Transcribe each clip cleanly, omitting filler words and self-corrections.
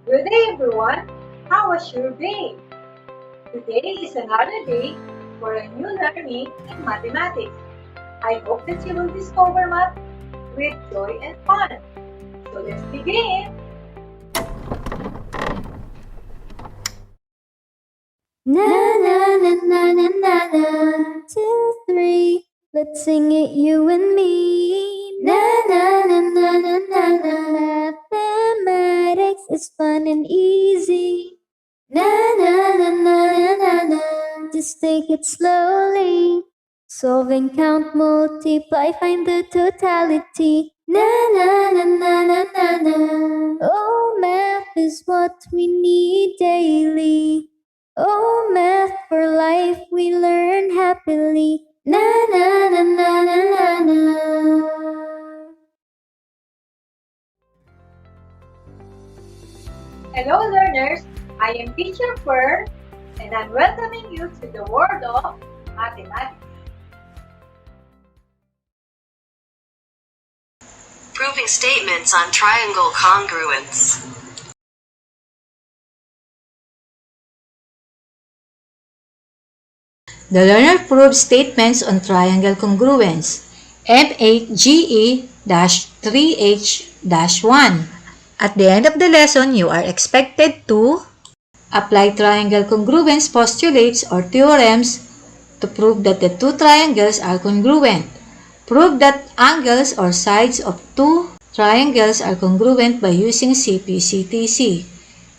Good day everyone! How was your day? Today is another day for a new learning in mathematics. I hope that you will discover math with joy and fun. So let's begin! Na na na na na na na 2, 3, let's sing it, you and me. Na na na na na na na. Mathematics is fun and easy. Na na na na na na na. Just take it slowly. Solve and count, multiply, find the totality. Na na na na na na na. Oh, math is what we need daily. Oh, math for life, we learn happily. Na na na na na na na. Hello learners! I am Teacher Fern and I'm welcoming you to the world of mathematics. Proving statements on triangle congruence. The learner proves statements on triangle congruence, M8GE-3H-1. At the end of the lesson, you are expected to apply triangle congruence postulates or theorems to prove that the two triangles are congruent. Prove that angles or sides of two triangles are congruent by using CPCTC.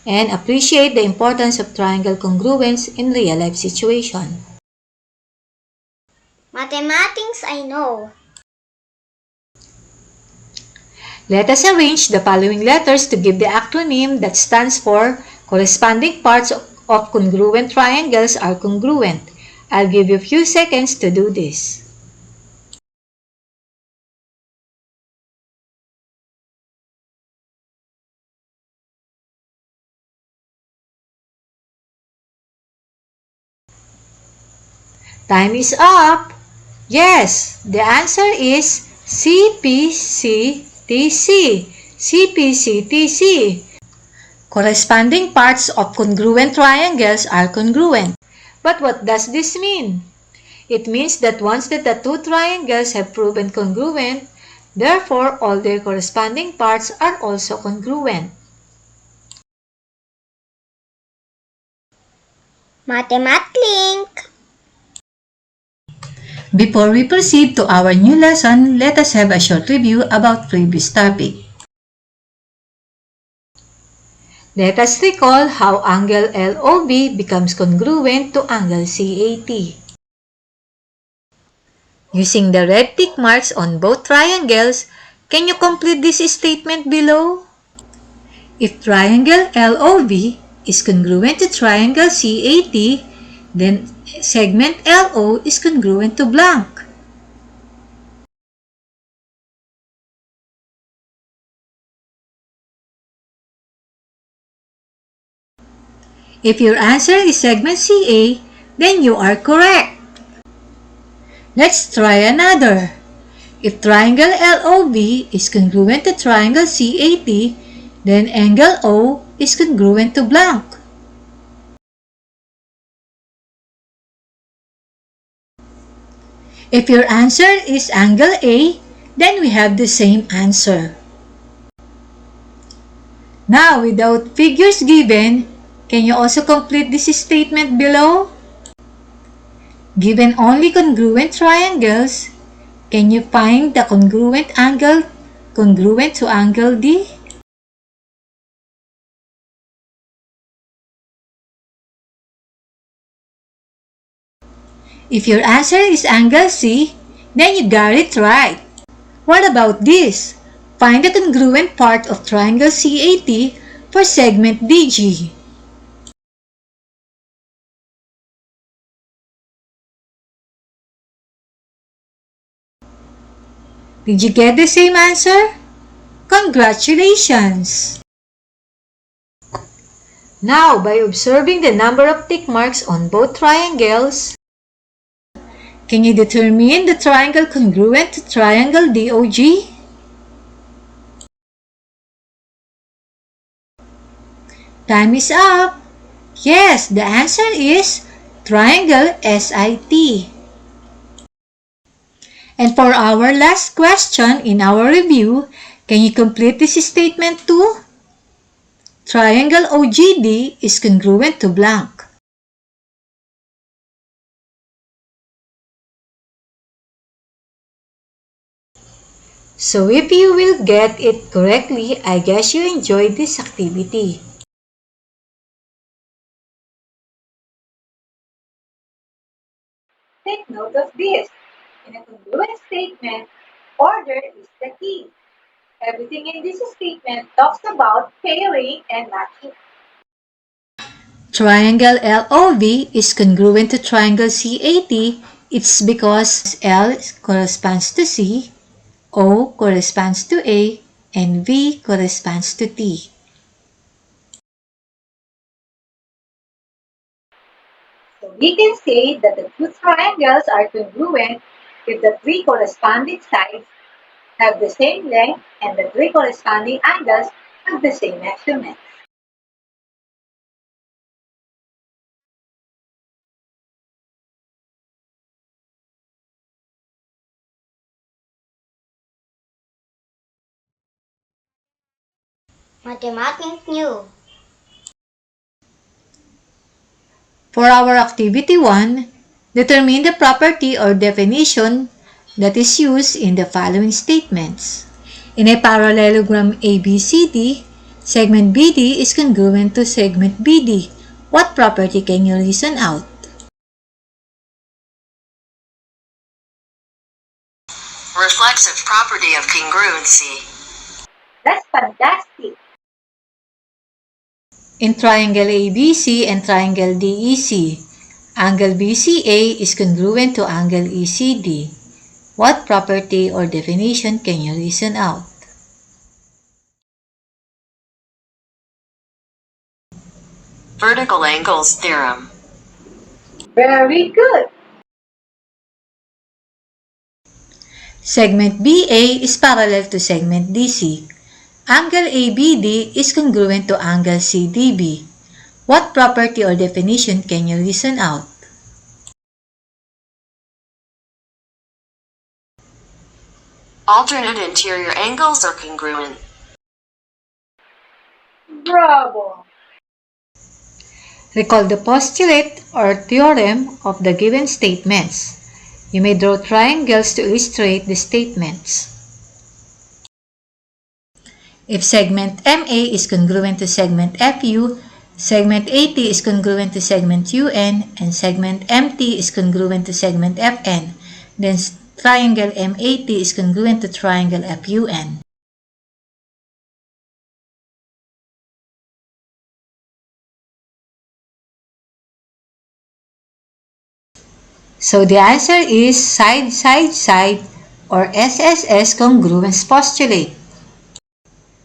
And appreciate the importance of triangle congruence in real-life situation. Mathematics, I know. Let us arrange the following letters to give the acronym that stands for corresponding parts of congruent triangles are congruent. I'll give you a few seconds to do this. Time is up! Yes, the answer is CPCTC. CPCTC. Corresponding parts of congruent triangles are congruent. But what does this mean? It means that once that the two triangles have proven congruent, therefore all their corresponding parts are also congruent. Mathematlink. Before we proceed to our new lesson, let us have a short review about previous topic. Let us recall how angle LOB becomes congruent to angle CAT. Using the red tick marks on both triangles, can you complete this statement below? If triangle LOB is congruent to triangle CAT, then segment LO is congruent to blank. If your answer is segment CA, then you are correct. Let's try another. If triangle LOB is congruent to triangle CAT, then angle O is congruent to blank. If your answer is angle A, then we have the same answer. Now, without figures given, can you also complete this statement below? Given only congruent triangles, can you find the congruent angle congruent to angle D? If your answer is angle C, then you got it right. What about this? Find the congruent part of triangle CAT for segment DG. Did you get the same answer? Congratulations! Now, by observing the number of tick marks on both triangles, can you determine the triangle congruent to triangle DOG? Time is up! Yes, the answer is triangle SIT. And for our last question in our review, can you complete this statement too? Triangle OGD is congruent to blank. So if you will get it correctly, I guess you enjoyed this activity. Take note of this. In a congruent statement, order is the key. Everything in this statement talks about pairing and matching. Triangle LOV is congruent to triangle CAT. It's because L corresponds to C, O corresponds to A, and V corresponds to T. So we can say that the two triangles are congruent if the three corresponding sides have the same length and the three corresponding angles have the same measurement. Mathematics new. For our activity 1, determine the property or definition that is used in the following statements. In a parallelogram ABCD, segment BD is congruent to segment BD. What property can you reason out? Reflexive property of congruency. That's fantastic. In triangle ABC and triangle DEC, angle BCA is congruent to angle ECD. What property or definition can you reason out? Vertical angles theorem. Very good. Segment BA is parallel to segment DC. Angle ABD is congruent to angle CDB. What property or definition can you reason out? Alternate interior angles are congruent. Bravo. Recall the postulate or theorem of the given statements. You may draw triangles to illustrate the statements. If segment MA is congruent to segment FU, segment AT is congruent to segment UN, and segment MT is congruent to segment FN, then triangle MAT is congruent to triangle FUN. So the answer is side, side, side, or SSS congruence postulate,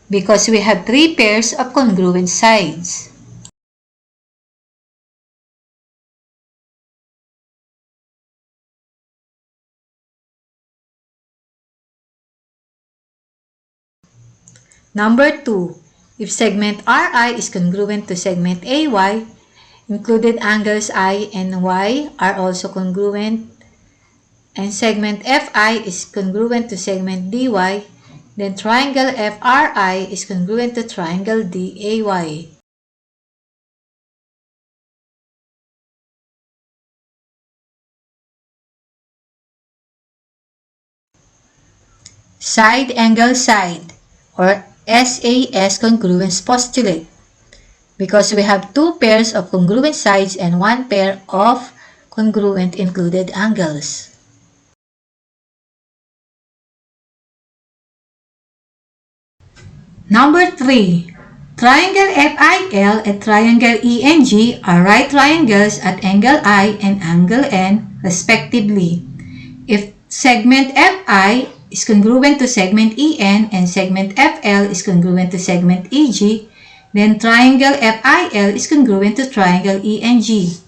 because we have three pairs of congruent sides. Number 2. If segment RI is congruent to segment AY, included angles I and Y are also congruent, and segment FI is congruent to segment DY, then triangle FRI is congruent to triangle DAY. Side angle side, or SAS congruence postulate, because we have two pairs of congruent sides and one pair of congruent included angles. Number 3. Triangle FIL and triangle ENG are right triangles at angle I and angle N respectively. If segment FI is congruent to segment EN and segment FL is congruent to segment EG, then triangle FIL is congruent to triangle ENG.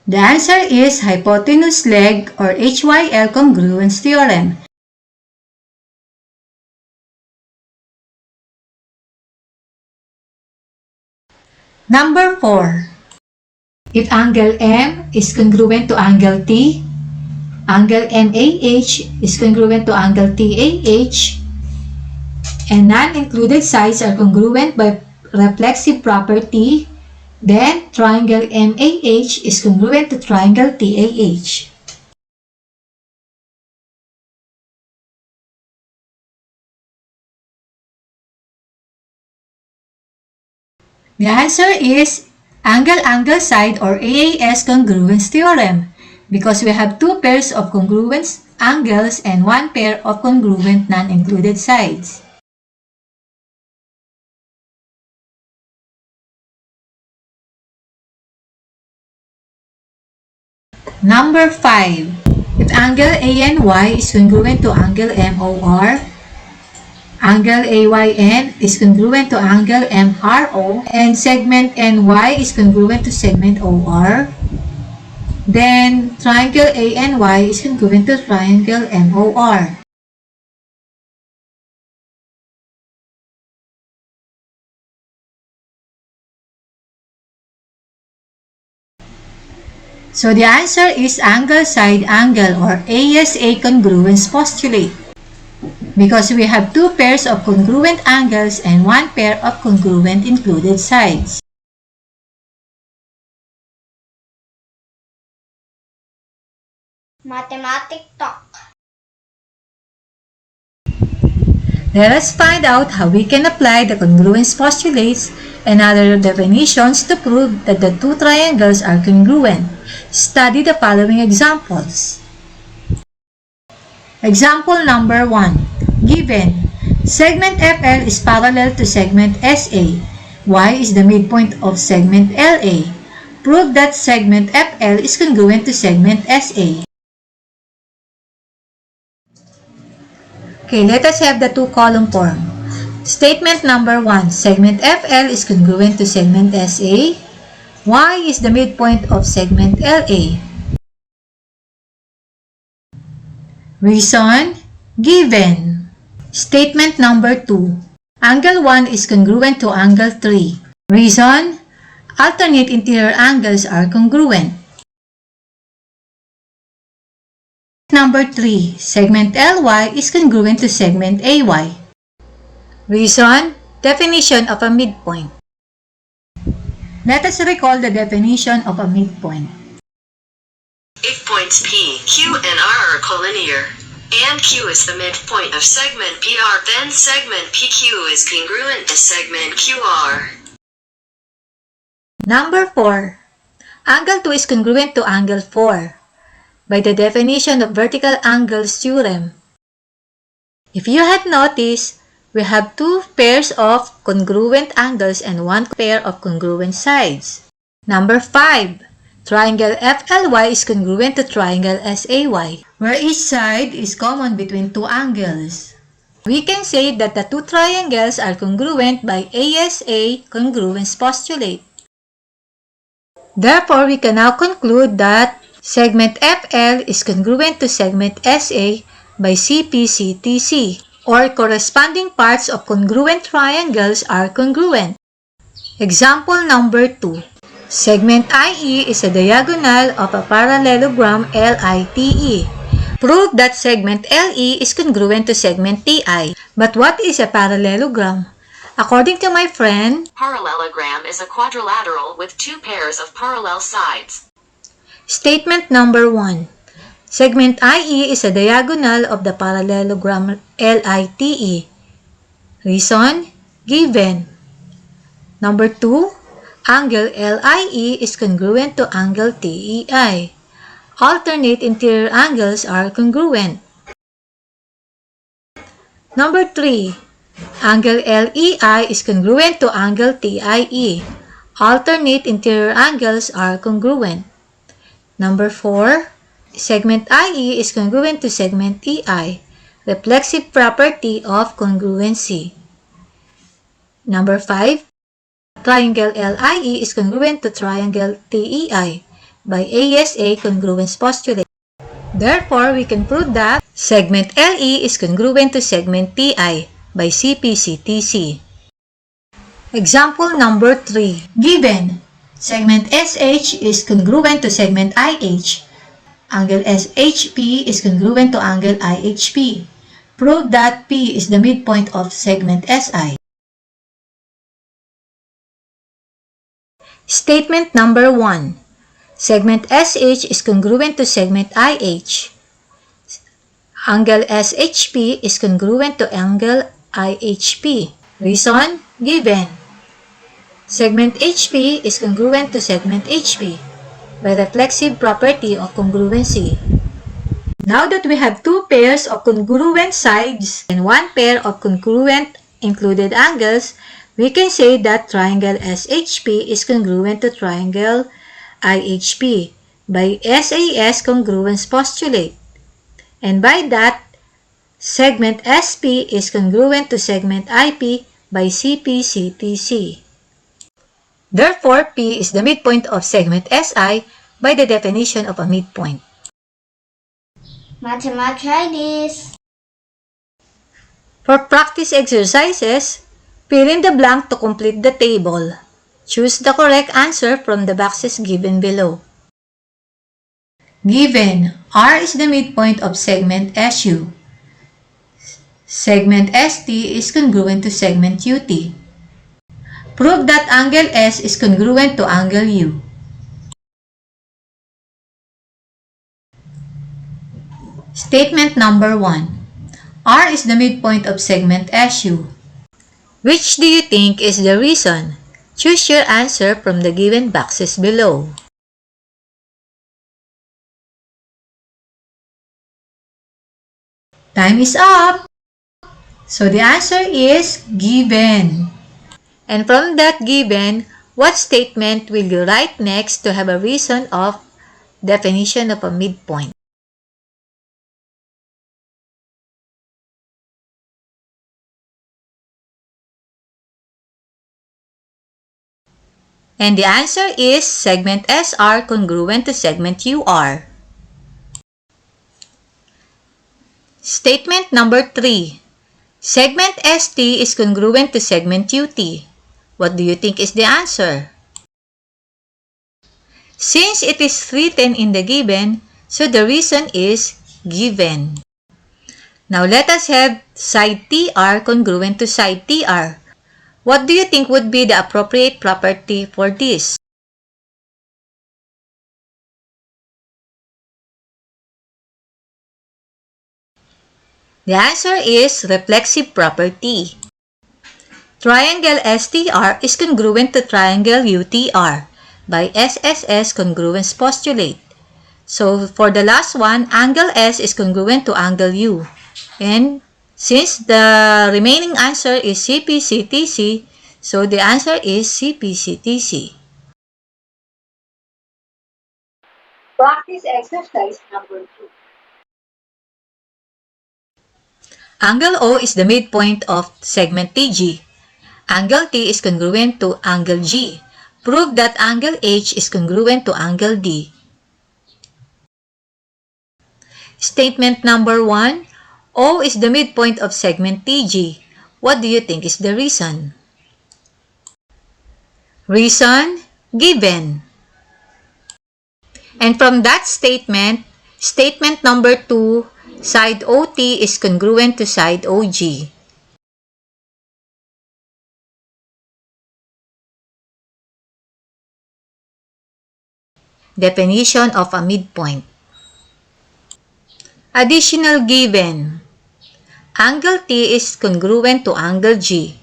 The answer is hypotenuse leg or HYL congruence theorem. Number 4. If angle M is congruent to angle T, angle MAH is congruent to angle TAH, and non-included sides are congruent by reflexive property, then triangle MAH is congruent to triangle TAH. The answer is angle-angle side or AAS congruence theorem, because we have two pairs of congruent angles and one pair of congruent non-included sides. Number 5. If angle ANY is congruent to angle MOR, angle AYN is congruent to angle MRO, and segment NY is congruent to segment OR, then triangle ANY is congruent to triangle MOR. So the answer is angle side angle or ASA congruence postulate, because we have two pairs of congruent angles and one pair of congruent included sides. Mathematic talk. Let us find out how we can apply the congruence postulates and other definitions to prove that the two triangles are congruent. Study the following examples. Example number 1. Given, segment FL is parallel to segment SA. Y is the midpoint of segment LA. Prove that segment FL is congruent to segment SA. Okay, let us have the two-column form. Statement number 1. Segment FL is congruent to segment SA. Y is the midpoint of segment LA. Reason, given. Statement number 2. Angle 1 is congruent to angle 3. Reason, alternate interior angles are congruent. Number 3. Segment LY is congruent to segment AY. Reason, definition of a midpoint. Let us recall the definition of a midpoint. If points P, Q, and R are collinear, and Q is the midpoint of segment PR, then segment PQ is congruent to segment QR. Number 4. Angle 2 is congruent to angle 4 by the definition of vertical angles theorem. If you have noticed, we have two pairs of congruent angles and one pair of congruent sides. Number 5. Triangle FLY is congruent to triangle SAY, where each side is common between two angles. We can say that the two triangles are congruent by ASA congruence postulate. Therefore, we can now conclude that segment FL is congruent to segment SA by CPCTC, or corresponding parts of congruent triangles are congruent. Example number 2. Segment IE is a diagonal of a parallelogram LITE. Prove that segment LE is congruent to segment TI. But what is a parallelogram? According to my friend, Parallelogram is a quadrilateral with two pairs of parallel sides. Statement number 1. Segment IE is a diagonal of the parallelogram LITE. Reason, given. Number 2. Angle LIE is congruent to angle TEI. Alternate interior angles are congruent. Number 3. Angle LEI is congruent to angle TIE. Alternate interior angles are congruent. Number 4. Segment IE is congruent to segment EI. Reflexive property of congruency. Number 5. Triangle LIE is congruent to triangle TEI. by ASA congruence postulate. Therefore, we can prove that segment LE is congruent to segment TI by CPCTC. Example number 3. Given segment SH is congruent to segment IH. Angle SHP is congruent to angle IHP. Prove that P is the midpoint of segment SI. Statement number 1. Segment SH is congruent to segment IH. Angle SHP is congruent to angle IHP. Reason given. Segment HP is congruent to segment HP by reflexive property of congruency. Now that we have two pairs of congruent sides and one pair of congruent included angles, we can say that triangle SHP is congruent to triangle IHP by SAS congruence postulate. And by that, segment SP is congruent to segment IP by CPCTC. Therefore, P is the midpoint of segment SI by the definition of a midpoint. Matcha, try this. For practice exercises, fill in the blank to complete the table. Choose the correct answer from the boxes given below. Given, R is the midpoint of segment SU. Segment ST is congruent to segment UT. Prove that angle S is congruent to angle U. Statement number 1. R is the midpoint of segment SU. Which do you think is the reason? Choose your answer from the given boxes below. Time is up! So the answer is given. And from that given, what statement will you write next to have a reason of definition of a midpoint? And the answer is segment SR congruent to segment UR. Statement number 3. Segment ST is congruent to segment UT. What do you think is the answer? Since it is written in the given, so the reason is given. Now let us have side TR congruent to side TR. What do you think would be the appropriate property for this? The answer is reflexive property. Triangle STR is congruent to triangle UTR by SSS congruence postulate. So for the last one, angle S is congruent to angle U. And since the remaining answer is CPCTC, so the answer is CPCTC. Practice exercise number 2. Angle O is the midpoint of segment TG. Angle T is congruent to angle G. Prove that angle H is congruent to angle D. Statement number 1. O is the midpoint of segment TG. What do you think is the reason? Reason given. And from that statement, statement number 2, side OT is congruent to side OG. Definition of a midpoint. Additional given. Angle T is congruent to angle G.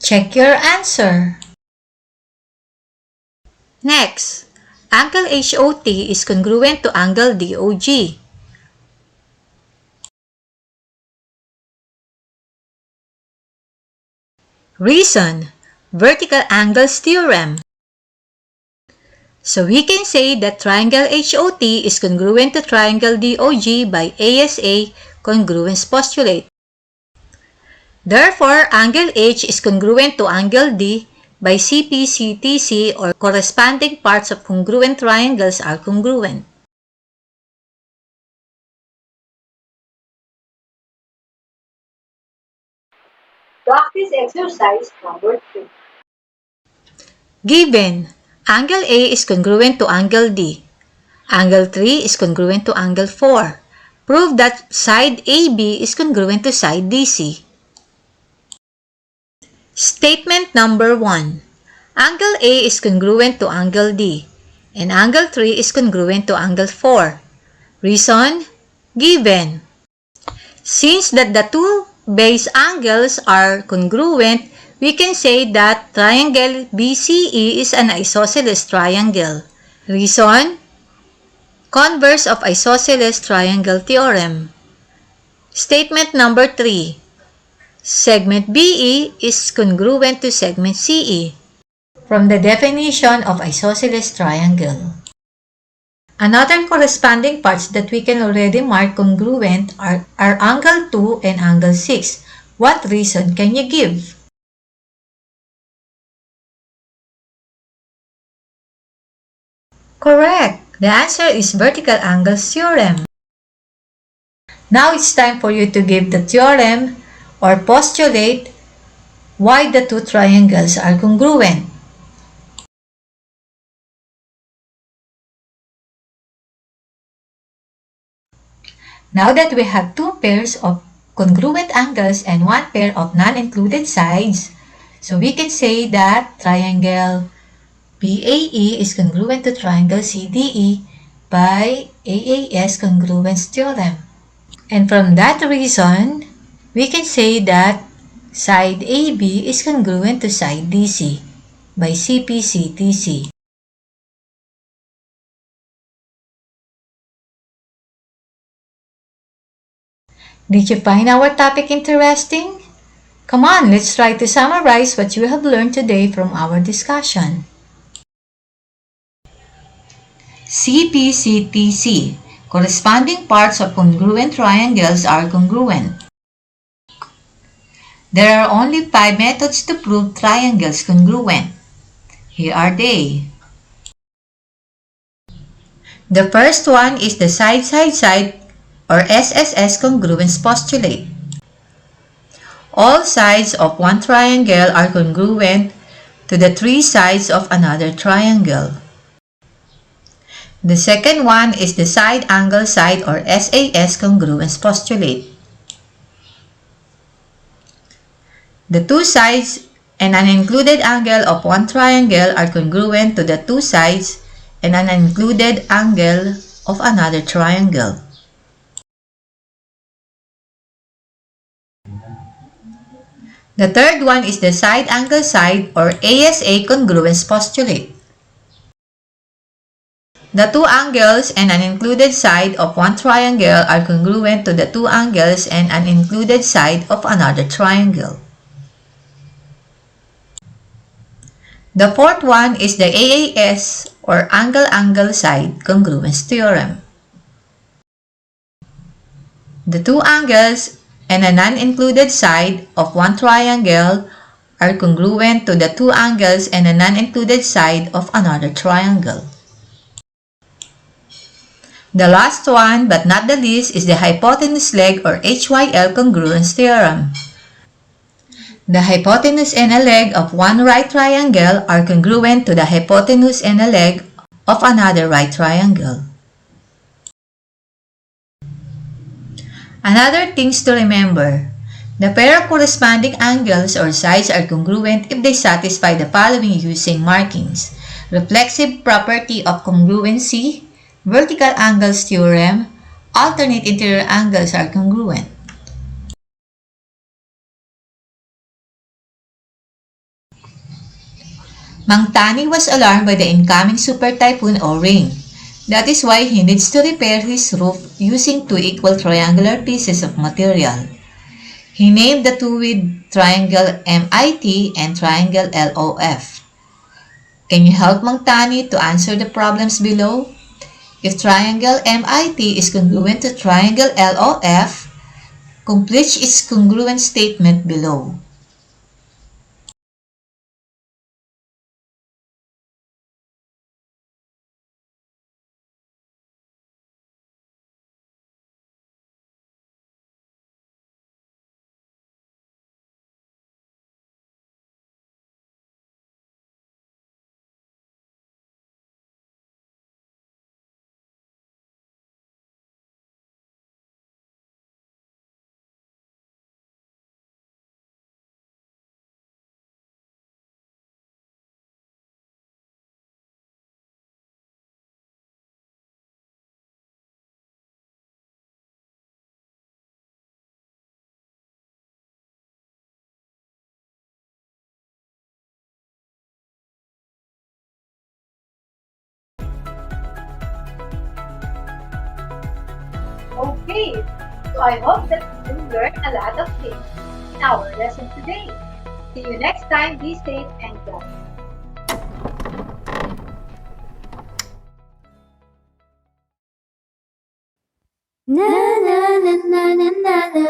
Check your answer. Next, angle HOT is congruent to angle DOG. Reason, vertical angles theorem. So we can say that triangle HOT is congruent to triangle DOG by ASA congruence postulate. Therefore, angle H is congruent to angle D by CPCTC or corresponding parts of congruent triangles are congruent. Practice exercise number 3. Given, angle A is congruent to angle D. Angle 3 is congruent to angle 4. Prove that side AB is congruent to side DC. Statement number 1. Angle A is congruent to angle D, and angle 3 is congruent to angle 4. Reason? Given. Since that the two base angles are congruent, we can say that triangle BCE is an isosceles triangle. Reason? Converse of isosceles triangle theorem. Statement number 3. Segment BE is congruent to segment CE. From the definition of isosceles triangle. Another corresponding parts that we can already mark congruent are angle 2 and angle 6. What reason can you give? Correct! The answer is vertical angles theorem. Now it's time for you to give the theorem or postulate why the two triangles are congruent. Now that we have two pairs of congruent angles and one pair of non-included sides, so we can say that triangle BAE is congruent to triangle CDE by AAS congruence theorem. And from that reason, we can say that side AB is congruent to side DC by CPCTC. Did you find our topic interesting? Come on, let's try to summarize what you have learned today from our discussion. CPCTC. Corresponding parts of congruent triangles are congruent. There are only 5 methods to prove triangles congruent. Here are they. The first one is the side-side-side or SSS congruence postulate. All sides of one triangle are congruent to the 3 sides of another triangle. The second one is the side-angle-side or SAS congruence postulate. The 2 sides and an included angle of one triangle are congruent to the 2 sides and an included angle of another triangle. The third one is the side-angle-side or ASA congruence postulate. The 2 angles and an included side of one triangle are congruent to the 2 angles and an included side of another triangle. The fourth one is the AAS or angle-angle-side congruence theorem. The 2 angles and a non-included side of one triangle are congruent to the 2 angles and a non-included side of another triangle. The last one, but not the least, is the hypotenuse leg or HYL congruence theorem. The hypotenuse and a leg of one right triangle are congruent to the hypotenuse and a leg of another right triangle. Another things to remember, the pair of corresponding angles or sides are congruent if they satisfy the following using markings: reflexive property of congruency, vertical angles theorem, alternate interior angles are congruent. Mang Tani was alarmed by the incoming super typhoon O-ring. That is why he needs to repair his roof using 2 equal triangular pieces of material. He named the 2 with triangle MIT and triangle LOF. Can you help Mang Tani to answer the problems below? If triangle MIT is congruent to triangle LOF, complete its congruent statement below. grade. So I hope that you learned a lot of things in our lesson today. See you next time. Be safe and well. Na na na na na na na.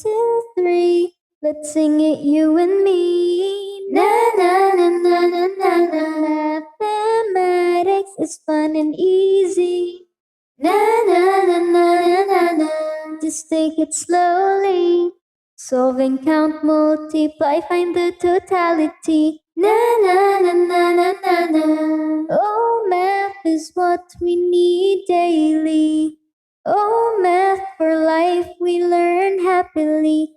2, 3. Let's sing it, you and me. Na na na na na na na. Mathematics is fun and easy. Na na na na na na na. Just take it slowly. Solve and count, multiply, find the totality. Na na na na na na na. Oh, math is what we need daily. Oh, math for life, we learn happily.